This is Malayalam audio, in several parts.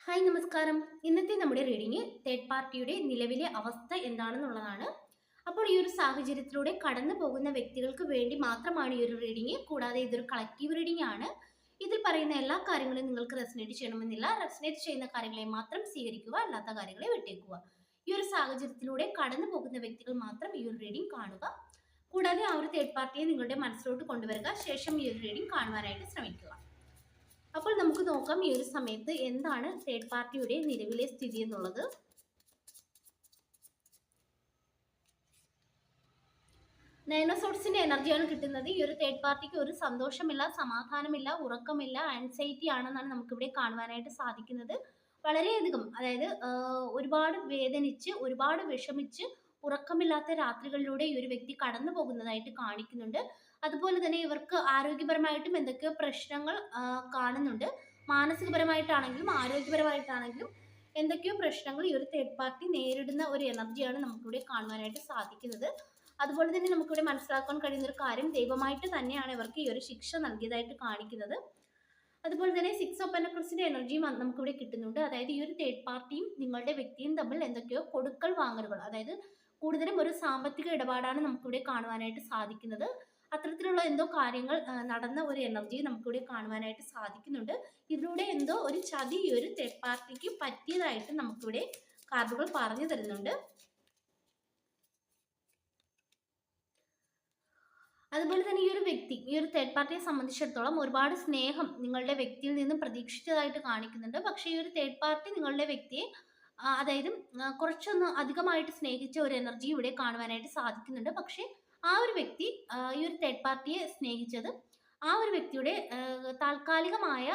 ഹായ് നമസ്കാരം. ഇന്നത്തെ നമ്മുടെ റീഡിംഗ് തേർഡ് പാർട്ടിയുടെ നിലവിലെ അവസ്ഥ എന്താണെന്നുള്ളതാണ്. അപ്പോൾ ഈ ഒരു സാഹചര്യത്തിലൂടെ കടന്നു പോകുന്ന വ്യക്തികൾക്ക് വേണ്ടി മാത്രമാണ് ഈ ഒരു റീഡിംഗ്. കൂടാതെ ഇതൊരു കളക്റ്റീവ് റീഡിംഗ് ആണ്. ഇതിൽ പറയുന്ന എല്ലാ കാര്യങ്ങളും നിങ്ങൾക്ക് റെസനേറ്റ് ചെയ്യണമെന്നില്ല. റെസനേറ്റ് ചെയ്യുന്ന കാര്യങ്ങളെ മാത്രം സ്വീകരിക്കുക, അല്ലാത്ത കാര്യങ്ങളെ വിട്ടേക്കുക. ഈ ഒരു സാഹചര്യത്തിലൂടെ കടന്നു പോകുന്ന വ്യക്തികൾ മാത്രം ഈ ഒരു റീഡിംഗ് കാണുക. കൂടാതെ ആ ഒരു തേർഡ് പാർട്ടിയെ നിങ്ങളുടെ മനസ്സിലോട്ട് കൊണ്ടുവരിക. ശേഷം ഈ ഒരു റീഡിംഗ് കാണുവാനായിട്ട് ശ്രമിക്കുക. അപ്പോൾ നമുക്ക് നോക്കാം ഈ ഒരു സമയത്ത് എന്താണ് തേർഡ് പാർട്ടിയുടെ നിലവിലെ സ്ഥിതി എന്നുള്ളത്. നയൻ ഓഫ് സോർട്സിന്റെ എനർജിയാണ് കിട്ടുന്നത്. ഈ ഒരു തേർഡ് പാർട്ടിക്ക് ഒരു സന്തോഷമില്ല, സമാധാനമില്ല, ഉറക്കമില്ല, ആൻസൈറ്റി ആണെന്നാണ് നമുക്കിവിടെ കാണുവാനായിട്ട് സാധിക്കുന്നത്. വളരെയധികം, അതായത് ഒരുപാട് വേദനിച്ച്, ഒരുപാട് വിഷമിച്ച്, ഉറക്കമില്ലാത്ത രാത്രികളിലൂടെ ഈ ഒരു വ്യക്തി കടന്നു പോകുന്നതായിട്ട് കാണിക്കുന്നുണ്ട്. അതുപോലെ തന്നെ ഇവർക്ക് ആരോഗ്യപരമായിട്ടും എന്തൊക്കെയോ പ്രശ്നങ്ങൾ കാണുന്നുണ്ട്. മാനസികപരമായിട്ടാണെങ്കിലും ആരോഗ്യപരമായിട്ടാണെങ്കിലും എന്തൊക്കെയോ പ്രശ്നങ്ങൾ ഈ ഒരു തേർഡ് പാർട്ടി നേരിടുന്ന ഒരു എനർജിയാണ് നമുക്കിവിടെ കാണുവാനായിട്ട് സാധിക്കുന്നത്. അതുപോലെ തന്നെ നമുക്കിവിടെ മനസ്സിലാക്കാൻ കഴിയുന്ന ഒരു കാര്യം, ദൈവമായിട്ട് തന്നെയാണ് ഇവർക്ക് ഈ ഒരു ശിക്ഷ നൽകിയതായിട്ട് കാണിക്കുന്നത്. അതുപോലെ തന്നെ സിക്സ് ഓഫ് പെന്റക്കിൾസിന്റെ എനർജിയും നമുക്കിവിടെ കിട്ടുന്നുണ്ട്. അതായത് ഈ ഒരു തേർഡ് പാർട്ടിയും നിങ്ങളുടെ വ്യക്തിയും തമ്മിൽ എന്തൊക്കെയോ കൊടുക്കൽ വാങ്ങലുകൾ, അതായത് കൂടുതലും ഒരു സാമ്പത്തിക ഇടപാടാണ് നമുക്കിവിടെ കാണുവാനായിട്ട് സാധിക്കുന്നത്. അത്തരത്തിലുള്ള എന്തോ കാര്യങ്ങൾ നടന്ന ഒരു എനർജി നമുക്കിവിടെ കാണുവാനായിട്ട് സാധിക്കുന്നുണ്ട്. ഇതിലൂടെ എന്തോ ഒരു ചതി ഈ ഒരു തേർഡ് പാർട്ടിക്ക് പറ്റിയതായിട്ട് നമുക്കിവിടെ കാർഡുകൾ പറഞ്ഞു തരുന്നുണ്ട്. അതുപോലെ തന്നെ ഈ ഒരു വ്യക്തി, ഈ ഒരു തേർഡ് പാർട്ടിയെ സംബന്ധിച്ചിടത്തോളം ഒരുപാട് സ്നേഹം നിങ്ങളുടെ വ്യക്തിയിൽ നിന്ന് പ്രതീക്ഷിച്ചതായിട്ട് കാണിക്കുന്നുണ്ട്. പക്ഷേ ഈ ഒരു തേർഡ് പാർട്ടി നിങ്ങളുടെ വ്യക്തിയെ അതായത് കുറച്ചൊന്ന് അധികമായിട്ട് സ്നേഹിച്ച ഒരു എനർജി ഇവിടെ കാണുവാനായിട്ട് സാധിക്കുന്നുണ്ട്. പക്ഷേ ആ ഒരു വ്യക്തി ഈ ഒരു തേർഡ് പാർട്ടിയെ സ്നേഹിച്ചത് ആ ഒരു വ്യക്തിയുടെ താൽക്കാലികമായ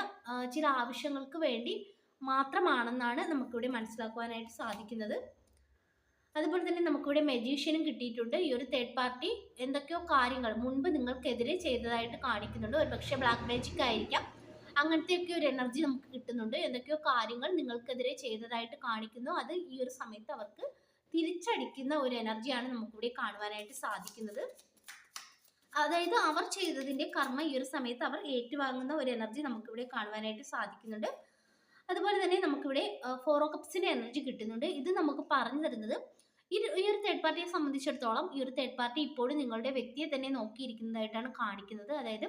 ചില ആവശ്യങ്ങൾക്ക് വേണ്ടി മാത്രമാണെന്നാണ് നമുക്കിവിടെ മനസ്സിലാക്കുവാനായിട്ട് സാധിക്കുന്നത്. അതുപോലെ തന്നെ നമുക്കിവിടെ മെജീഷ്യനും കിട്ടിയിട്ടുണ്ട്. ഈ ഒരു തേർഡ് പാർട്ടി എന്തൊക്കെയോ കാര്യങ്ങൾ മുൻപ് നിങ്ങൾക്കെതിരെ ചെയ്തതായിട്ട് കാണിക്കുന്നുണ്ട്. ഒരു പക്ഷേ ബ്ലാക്ക് മാജിക് ആയിരിക്കാം. അങ്ങനത്തെയൊക്കെ ഒരു എനർജി നമുക്ക് കിട്ടുന്നുണ്ട്. എന്തൊക്കെയോ കാര്യങ്ങൾ നിങ്ങൾക്കെതിരെ ചെയ്തതായിട്ട് കാണിക്കുന്നു. അത് ഈ ഒരു സമയത്ത് അവർക്ക് തിരിച്ചടിക്കുന്ന ഒരു എനർജിയാണ് നമുക്കിവിടെ കാണുവാനായിട്ട് സാധിക്കുന്നത്. അതായത് അവർ ചെയ്തതിന്റെ കർമ്മ ഈ ഒരു സമയത്ത് അവർ ഏറ്റുവാങ്ങുന്ന ഒരു എനർജി നമുക്കിവിടെ കാണുവാനായിട്ട് സാധിക്കുന്നുണ്ട്. അതുപോലെ തന്നെ നമുക്കിവിടെ ഫോർ ഓഫ് കപ്സിന്റെ എനർജി കിട്ടുന്നുണ്ട്. ഇത് നമുക്ക് പറഞ്ഞു തരുന്നത് ഈ ഒരു തേർഡ് പാർട്ടിയെ സംബന്ധിച്ചിടത്തോളം ഈ ഒരു തേർഡ് പാർട്ടി ഇപ്പോഴും നിങ്ങളുടെ വ്യക്തിയെ തന്നെ നോക്കിയിരിക്കുന്നതായിട്ടാണ് കാണിക്കുന്നത്. അതായത്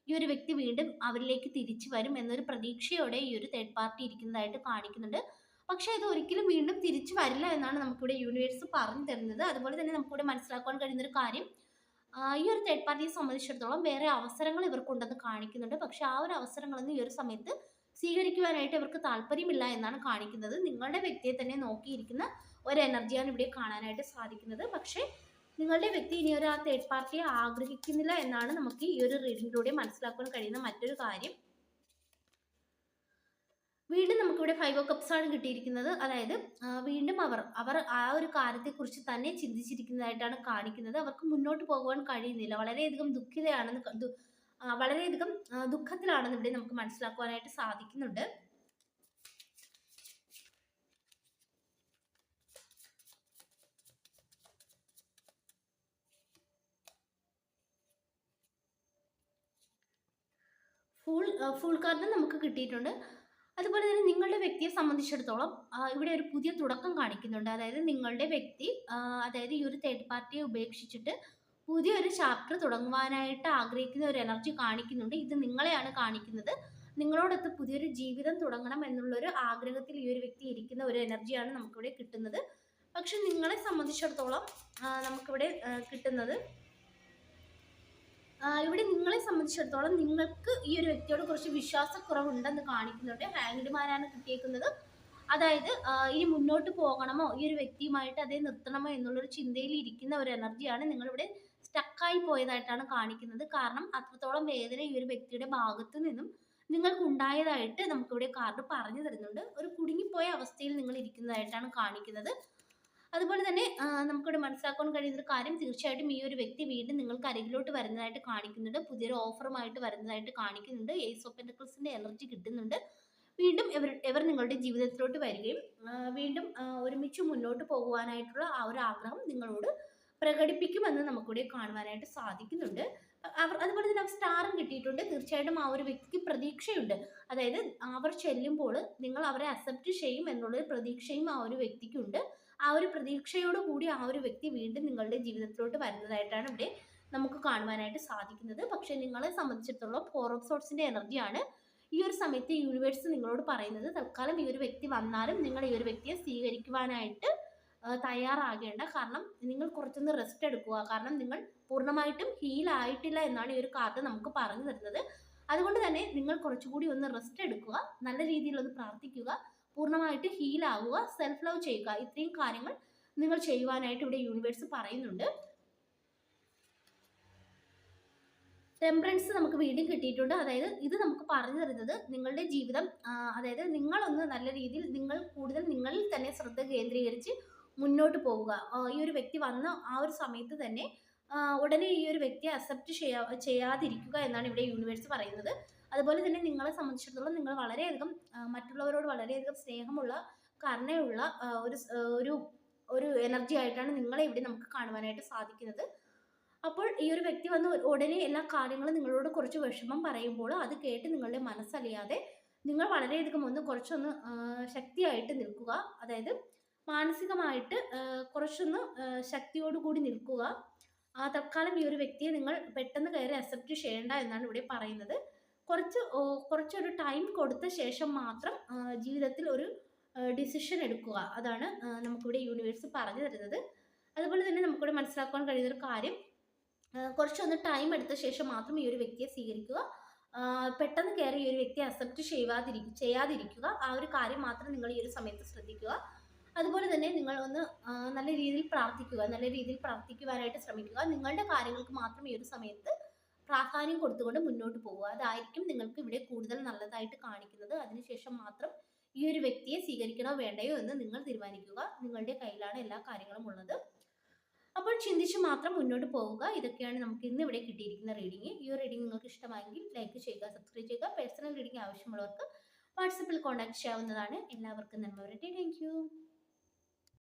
ഈ ഒരു വ്യക്തി വീണ്ടും അവരിലേക്ക് തിരിച്ചു വരും എന്നൊരു പ്രതീക്ഷയോടെ ഈ ഒരു തേർഡ് പാർട്ടി ഇരിക്കുന്നതായിട്ട് കാണിക്കുന്നുണ്ട്. പക്ഷേ ഇത് ഒരിക്കലും വീണ്ടും തിരിച്ചു വരില്ല എന്നാണ് നമുക്കിവിടെ യൂണിവേഴ്സ് പറഞ്ഞു തരുന്നത്. അതുപോലെ തന്നെ നമുക്കിവിടെ മനസ്സിലാക്കാൻ കഴിയുന്ന ഒരു കാര്യം, ഈ ഒരു തേർഡ് പാർട്ടിയെ സംബന്ധിച്ചിടത്തോളം വേറെ അവസരങ്ങൾ ഇവർക്കുണ്ടെന്ന് കാണിക്കുന്നുണ്ട്. പക്ഷെ ആ ഒരു അവസരങ്ങളൊന്നും ഈ ഒരു സമയത്ത് സ്വീകരിക്കുവാനായിട്ട് ഇവർക്ക് താല്പര്യമില്ല എന്നാണ് കാണിക്കുന്നത്. നിങ്ങളുടെ വ്യക്തിയെ തന്നെ നോക്കിയിരിക്കുന്ന ഒരു എനർജിയാണ് ഇവിടെ കാണാനായിട്ട് സാധിക്കുന്നത്. പക്ഷേ നിങ്ങളുടെ വ്യക്തി ഇനി ഒരു ആ തേർഡ് പാർട്ടിയെ ആഗ്രഹിക്കുന്നില്ല എന്നാണ് നമുക്ക് ഈ ഒരു റീഡിങ്ങിലൂടെ മനസ്സിലാക്കാൻ കഴിയുന്ന മറ്റൊരു കാര്യം. വീണ്ടും നമുക്കിവിടെ ഫൈവ് ഓഫ് കപ്സ് ആണ് കിട്ടിയിരിക്കുന്നത്. അതായത് വീണ്ടും അവർ ആ ഒരു കാര്യത്തെക്കുറിച്ച് തന്നെ ചിന്തിച്ചിരിക്കുന്നതായിട്ടാണ് കാണിക്കുന്നത്. അവർക്ക് മുന്നോട്ട് പോകുവാൻ കഴിയുന്നില്ല. വളരെയധികം ദുഃഖിതയാണെന്ന് വളരെയധികം ദുഃഖത്തിലാണെന്ന് ഇവിടെ നമുക്ക് മനസ്സിലാക്കുവാനായിട്ട് സാധിക്കുന്നുണ്ട്. ഫുൾ കാർഡ് നമുക്ക് കിട്ടിയിട്ടുണ്ട്. അതുപോലെ തന്നെ നിങ്ങളുടെ വ്യക്തിയെ സംബന്ധിച്ചിടത്തോളം ഇവിടെ ഒരു പുതിയ തുടക്കം കാണിക്കുന്നുണ്ട്. അതായത് നിങ്ങളുടെ വ്യക്തി അതായത് ഈ ഒരു തേർഡ് പാർട്ടിയെ ഉപേക്ഷിച്ചിട്ട് പുതിയൊരു ചാപ്റ്റർ തുടങ്ങുവാനായിട്ട് ആഗ്രഹിക്കുന്ന ഒരു എനർജി കാണിക്കുന്നുണ്ട്. ഇത് നിങ്ങളെയാണ് കാണിക്കുന്നത്. നിങ്ങളോടൊത്ത് പുതിയൊരു ജീവിതം തുടങ്ങണം എന്നുള്ളൊരു ആഗ്രഹത്തിൽ ഈ ഒരു വ്യക്തി ഇരിക്കുന്ന ഒരു എനർജിയാണ് നമുക്കിവിടെ കിട്ടുന്നത്. പക്ഷെ നിങ്ങളെ സംബന്ധിച്ചിടത്തോളം നമുക്കിവിടെ കിട്ടുന്നത്, ഇവിടെ നിങ്ങളെ സംബന്ധിച്ചിടത്തോളം നിങ്ങൾക്ക് ഈ ഒരു വ്യക്തിയോട് കുറച്ച് വിശ്വാസക്കുറവുണ്ടെന്ന് കാണിക്കുന്നുണ്ട്. ഹാങ്ഡ്മാനാണ് കിട്ടിയേക്കുന്നത്. അതായത് ഇനി മുന്നോട്ട് പോകണമോ, ഈ ഒരു വ്യക്തിയുമായിട്ട് അതേ നിർത്തണമോ എന്നുള്ളൊരു ചിന്തയിൽ ഇരിക്കുന്ന ഒരു എനർജിയാണ് നിങ്ങളിവിടെ സ്റ്റക്കായി പോയതായിട്ടാണ് കാണിക്കുന്നത്. കാരണം അത്രത്തോളം വേദന ഈ ഒരു വ്യക്തിയുടെ ഭാഗത്തു നിന്നും നിങ്ങൾക്ക് ഉണ്ടായതായിട്ട് നമുക്കിവിടെ കാർഡ് പറഞ്ഞു തരുന്നുണ്ട്. ഒരു കുടുങ്ങിപ്പോയ അവസ്ഥയിൽ നിങ്ങൾ ഇരിക്കുന്നതായിട്ടാണ് കാണിക്കുന്നത്. അതുപോലെ തന്നെ നമുക്കിവിടെ മനസ്സിലാക്കാൻ കഴിയുന്ന ഒരു കാര്യം, തീർച്ചയായിട്ടും ഈ ഒരു വ്യക്തി വീണ്ടും നിങ്ങൾക്ക് അരികിലോട്ട് വരുന്നതായിട്ട് കാണിക്കുന്നുണ്ട്. പുതിയൊരു ഓഫറുമായിട്ട് വരുന്നതായിട്ട് കാണിക്കുന്നുണ്ട്. ഏസ് ഓഫ് പെന്റക്കിൾസിന്റെ എനർജി കിട്ടുന്നുണ്ട്. വീണ്ടും ഇവർ നിങ്ങളുടെ ജീവിതത്തിലോട്ട് വരികയും വീണ്ടും ഒരുമിച്ച് മുന്നോട്ട് പോകുവാനായിട്ടുള്ള ആ ഒരു ആഗ്രഹം നിങ്ങളോട് പ്രകടിപ്പിക്കുമെന്ന് നമുക്കിവിടെ കാണുവാനായിട്ട് സാധിക്കുന്നുണ്ട്. അതുപോലെ തന്നെ സ്റ്റാറും കിട്ടിയിട്ടുണ്ട്. തീർച്ചയായിട്ടും ആ ഒരു വ്യക്തിക്ക് പ്രതീക്ഷയുണ്ട്. അതായത് അവർ ചെല്ലുമ്പോൾ നിങ്ങൾ അവരെ അക്സെപ്റ്റ് ചെയ്യും എന്നുള്ളൊരു പ്രതീക്ഷയും ആ ഒരു വ്യക്തിക്കുണ്ട്. ആ ഒരു പ്രതീക്ഷയോട് കൂടി ആ ഒരു വ്യക്തി വീണ്ടും നിങ്ങളുടെ ജീവിതത്തിലോട്ട് വരുന്നതായിട്ടാണ് ഇവിടെ നമുക്ക് കാണുവാനായിട്ട് സാധിക്കുന്നത്. പക്ഷെ നിങ്ങളെ സംബന്ധിച്ചിടത്തോളം 4 ഓഫ് സോർട്സിന്റെ എനർജിയാണ് ഈ ഒരു സമയത്ത് യൂണിവേഴ്സ് നിങ്ങളോട് പറയുന്നത്. തൽക്കാലം ഈ ഒരു വ്യക്തി വന്നാലും നിങ്ങൾ ഈ ഒരു വ്യക്തിയെ സ്വീകരിക്കുവാനായിട്ട് തയ്യാറാകേണ്ട. കാരണം നിങ്ങൾ കുറച്ചൊന്ന് റെസ്റ്റ് എടുക്കുക. കാരണം നിങ്ങൾ പൂർണ്ണമായിട്ടും ഹീൽ ആയിട്ടില്ല എന്നാണ് ഈ ഒരു കാർഡ് നമുക്ക് പറഞ്ഞു തരുന്നത്. അതുകൊണ്ട് തന്നെ നിങ്ങൾ കുറച്ചുകൂടി ഒന്ന് റെസ്റ്റ് എടുക്കുക, നല്ല രീതിയിൽ ഒന്ന് പ്രാർത്ഥിക്കുക, പൂർണ്ണമായിട്ട് ഹീൽ ആവുക, സെൽഫ് ലവ് ചെയ്യുക. ഇത്രയും കാര്യങ്ങൾ നിങ്ങൾ ചെയ്യുവാനായിട്ട് ഇവിടെ യൂണിവേഴ്സ് പറയുന്നുണ്ട്. ടെമ്പറൻസ് നമുക്ക് വീണ്ടും കിട്ടിയിട്ടുണ്ട്. അതായത് ഇത് നമുക്ക് പറഞ്ഞു തരുന്നത് നിങ്ങളുടെ ജീവിതം, അതായത് നിങ്ങളൊന്ന് നല്ല രീതിയിൽ നിങ്ങൾ കൂടുതൽ നിങ്ങളിൽ തന്നെ ശ്രദ്ധ കേന്ദ്രീകരിച്ച് മുന്നോട്ട് പോവുക. ഈ ഒരു വ്യക്തി വന്ന ആ ഒരു സമയത്ത് തന്നെ ഉടനെ ഈ ഒരു വ്യക്തിയെ അക്സെപ്റ്റ് ചെയ്യാതിരിക്കുക എന്നാണ് ഇവിടെ യൂണിവേഴ്സ് പറയുന്നത്. അതുപോലെ തന്നെ നിങ്ങളെ സംബന്ധിച്ചിടത്തോളം നിങ്ങൾ വളരെയധികം മറ്റുള്ളവരോട് വളരെയധികം സ്നേഹമുള്ള, കരുണയുള്ള ഒരു ഒരു എനർജി ആയിട്ടാണ് നിങ്ങളെ ഇവിടെ നമുക്ക് കാണുവാനായിട്ട് സാധിക്കുന്നത്. അപ്പോൾ ഈ ഒരു വ്യക്തി വന്ന് ഉടനെ എല്ലാ കാര്യങ്ങളും നിങ്ങളോട് കുറച്ച് വിഷമം പറയുമ്പോൾ അത് കേട്ട് നിങ്ങളുടെ മനസ്സലിയാതെ നിങ്ങൾ വളരെയധികം കുറച്ചൊന്ന് ശക്തിയായിട്ട് നിൽക്കുക. അതായത് മാനസികമായിട്ട് കുറച്ചൊന്ന് ശക്തിയോടുകൂടി നിൽക്കുക. തൽക്കാലം ഈ ഒരു വ്യക്തിയെ നിങ്ങൾ പെട്ടെന്ന് കയറി അക്സെപ്റ്റ് ചെയ്യേണ്ട എന്നാണ് ഇവിടെ പറയുന്നത്. കുറച്ചൊരു ടൈം കൊടുത്ത ശേഷം മാത്രം ജീവിതത്തിൽ ഒരു ഡിസിഷൻ എടുക്കുക. അതാണ് നമുക്കിവിടെ യൂണിവേഴ്സ് പറഞ്ഞു തരുന്നത്. അതുപോലെ തന്നെ നമുക്കിവിടെ മനസ്സിലാക്കാൻ കഴിയുന്നൊരു കാര്യം, കുറച്ചൊന്ന് ടൈം എടുത്ത ശേഷം മാത്രം ഈ ഒരു വ്യക്തിയെ സ്വീകരിക്കുക. പെട്ടെന്ന് കയറി ഈ ഒരു വ്യക്തിയെ അക്സെപ്റ്റ് ചെയ്യാതിരിക്കുക. ആ ഒരു കാര്യം മാത്രം നിങ്ങൾ ഈ ഒരു സമയത്ത് ശ്രദ്ധിക്കുക. അതുപോലെ തന്നെ നിങ്ങൾ ഒന്ന് നല്ല രീതിയിൽ പ്രാർത്ഥിക്കുക, നല്ല രീതിയിൽ പ്രാർത്ഥിക്കുവാനായിട്ട് ശ്രമിക്കുക. നിങ്ങളുടെ കാര്യങ്ങൾക്ക് മാത്രം ഈ ഒരു സമയത്ത് പ്രാധാന്യം കൊടുത്തുകൊണ്ട് മുന്നോട്ട് പോവുക. അതായിരിക്കും നിങ്ങൾക്ക് ഇവിടെ കൂടുതൽ നല്ലതായിട്ട് കാണിക്കുന്നത്. അതിനുശേഷം മാത്രം ഈ ഒരു വ്യക്തിയെ സ്വീകരിക്കണോ വേണ്ടയോ എന്ന് നിങ്ങൾ തീരുമാനിക്കുക. നിങ്ങളുടെ കയ്യിലാണ് എല്ലാ കാര്യങ്ങളും ഉള്ളത്. അപ്പോൾ ചിന്തിച്ച് മാത്രം മുന്നോട്ട് പോവുക. ഇതൊക്കെയാണ് നമുക്ക് ഇന്ന് ഇവിടെ കിട്ടിയിരിക്കുന്ന റീഡിംഗ്. ഈ ഒരു റീഡിംഗ് നിങ്ങൾക്ക് ഇഷ്ടമായെങ്കിൽ ലൈക്ക് ചെയ്യുക, സബ്സ്ക്രൈബ് ചെയ്യുക. പേഴ്സണൽ റീഡിംഗ് ആവശ്യമുള്ളവർക്ക് വാട്സപ്പിൽ കോൺടാക്ട് ചെയ്യാവുന്നതാണ്. എല്ലാവർക്കും നന്മ വരട്ടെ. Thank you.